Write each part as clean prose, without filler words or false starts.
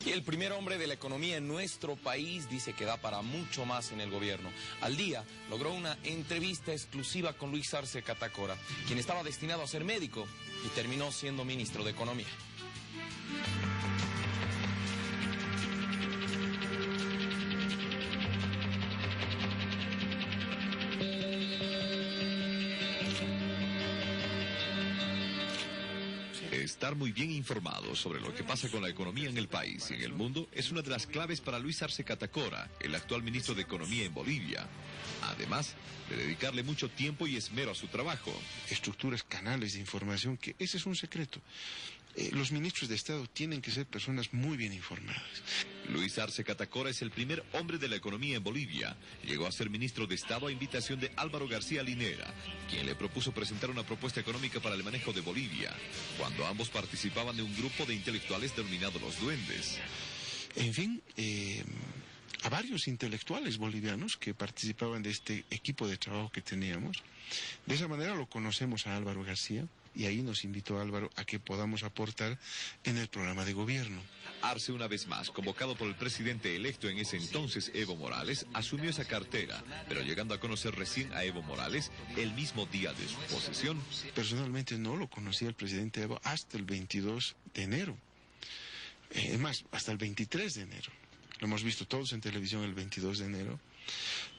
Y el primer hombre de la economía en nuestro país dice que da para mucho más en el gobierno. Al Día logró una entrevista exclusiva con Luis Arce Catacora, quien estaba destinado a ser médico y terminó siendo ministro de Economía. Estar muy bien informado sobre lo que pasa con la economía en el país y en el mundo es una de las claves para Luis Arce Catacora, el actual ministro de Economía en Bolivia. Además de dedicarle mucho tiempo y esmero a su trabajo. Estructuras, canales de información, que ese es un secreto. Los ministros de Estado tienen que ser personas muy bien informadas. Luis Arce Catacora es el primer hombre de la economía en Bolivia. Llegó a ser ministro de Estado a invitación de Álvaro García Linera, quien le propuso presentar una propuesta económica para el manejo de Bolivia, cuando ambos participaban de un grupo de intelectuales denominado Los Duendes. En fin, a varios intelectuales bolivianos que participaban de este equipo de trabajo que teníamos. De esa manera lo conocemos a Álvaro García, y ahí nos invitó Álvaro a que podamos aportar en el programa de gobierno. Arce, una vez más, convocado por el presidente electo en ese entonces, Evo Morales, asumió esa cartera, pero llegando a conocer recién a Evo Morales el mismo día de su posesión. Personalmente no lo conocía el presidente Evo hasta el 22 de enero. Es más, hasta el 23 de enero. Lo hemos visto todos en televisión el 22 de enero,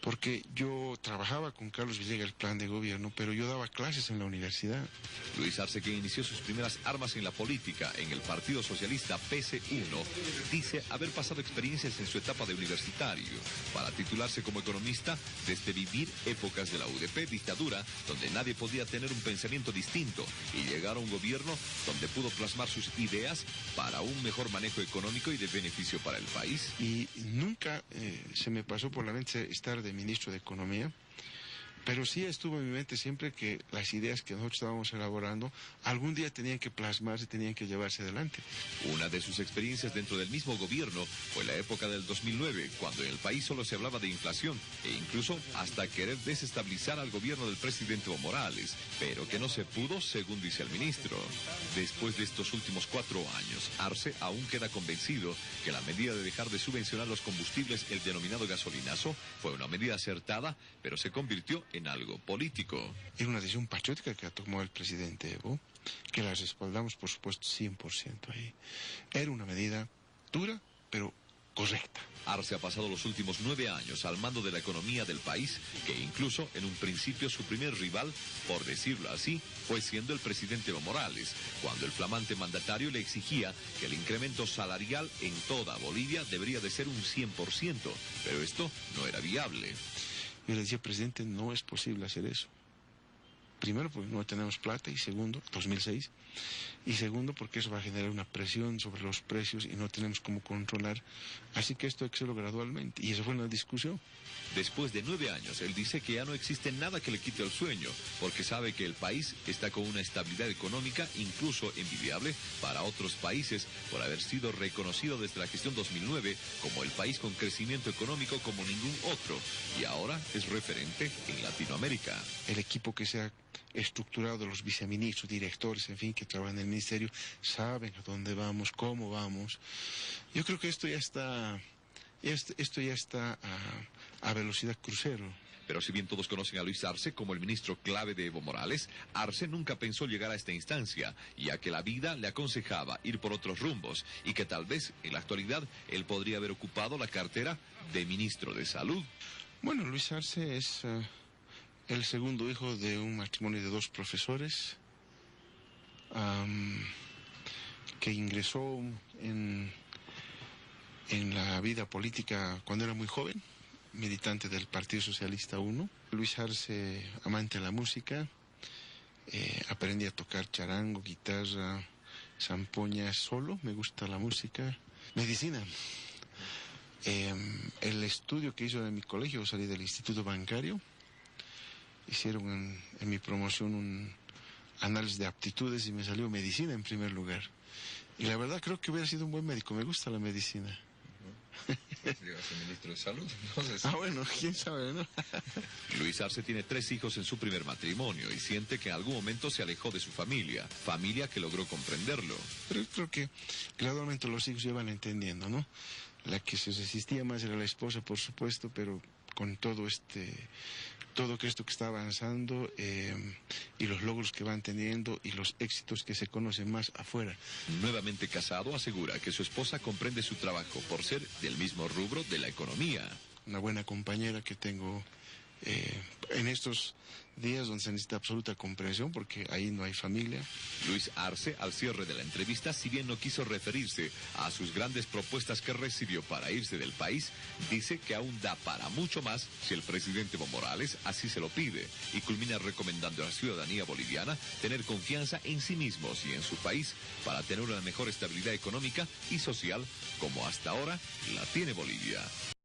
porque yo trabajaba con Carlos Villegas el plan de gobierno, pero yo daba clases en la universidad. Luis Arce, que inició sus primeras armas en la política en el Partido Socialista PC1, dice haber pasado experiencias en su etapa de universitario para titularse como economista desde vivir épocas de la UDP dictadura, donde nadie podía tener un pensamiento distinto, y llegar a un gobierno donde pudo plasmar sus ideas para un mejor manejo económico y de beneficio para el país. Y nunca se me pasó por la mente estar de ministro de Economía, pero sí estuvo en mi mente siempre que las ideas que nosotros estábamos elaborando algún día tenían que plasmarse, tenían que llevarse adelante. Una de sus experiencias dentro del mismo gobierno fue la época del 2009, cuando en el país solo se hablaba de inflación e incluso hasta querer desestabilizar al gobierno del presidente Evo Morales, pero que no se pudo, según dice el ministro. Después de estos últimos 4 años, Arce aún queda convencido que la medida de dejar de subvencionar los combustibles, el denominado gasolinazo, fue una medida acertada, pero se convirtió en algo político. Era una decisión patriótica que tomó el presidente Evo, que la respaldamos, por supuesto, 100% ahí. Era una medida dura, pero correcta. Arce ha pasado los últimos 9 años al mando de la economía del país, que incluso en un principio su primer rival, por decirlo así, fue siendo el presidente Evo Morales, cuando el flamante mandatario le exigía que el incremento salarial en toda Bolivia debería de ser un 100%, pero esto no era viable. Yo le decía, presidente, no es posible hacer eso. Primero, porque no tenemos plata, y segundo, 2006, y segundo, porque eso va a generar una presión sobre los precios y no tenemos cómo controlar. Así que esto hay que hacerlo gradualmente, y eso fue una discusión. Después de 9 años, él dice que ya no existe nada que le quite el sueño, porque sabe que el país está con una estabilidad económica incluso envidiable para otros países, por haber sido reconocido desde la gestión 2009 como el país con crecimiento económico como ningún otro, y ahora es referente en Latinoamérica. El equipo que se ha estructurado, los viceministros, directores, en fin, que trabajan en el ministerio, saben a dónde vamos, cómo vamos. Yo creo que esto ya está a velocidad crucero. Pero si bien todos conocen a Luis Arce como el ministro clave de Evo Morales, Arce nunca pensó llegar a esta instancia, ya que la vida le aconsejaba ir por otros rumbos y que tal vez en la actualidad él podría haber ocupado la cartera de ministro de Salud. Bueno, Luis Arce es el segundo hijo de un matrimonio de 2 profesores que ingresó en la vida política cuando era muy joven, militante del Partido Socialista 1. Luis Arce, amante de la música, aprendí a tocar charango, guitarra, zampoña solo, me gusta la música. Medicina. El estudio que hizo en mi colegio, salí del Instituto Bancario, hicieron en mi promoción un análisis de aptitudes y me salió medicina en primer lugar. Y la verdad creo que hubiera sido un buen médico, me gusta la medicina. Llega a ser ministro de Salud, entonces. Bueno, quién sabe, ¿no? Luis Arce tiene 3 hijos en su primer matrimonio y siente que en algún momento se alejó de su familia que logró comprenderlo. Pero creo que gradualmente los hijos ya van entendiendo, ¿no? La que se resistía más era la esposa, por supuesto, pero con todo esto que está avanzando y los logros que van teniendo y los éxitos que se conocen más afuera. Nuevamente casado, asegura que su esposa comprende su trabajo por ser del mismo rubro de la economía. Una buena compañera que tengo en estos días donde se necesita absoluta comprensión porque ahí no hay familia. Luis Arce, al cierre de la entrevista, si bien no quiso referirse a sus grandes propuestas que recibió para irse del país, dice que aún da para mucho más si el presidente Evo Morales así se lo pide, y culmina recomendando a la ciudadanía boliviana tener confianza en sí mismos y en su país para tener una mejor estabilidad económica y social como hasta ahora la tiene Bolivia.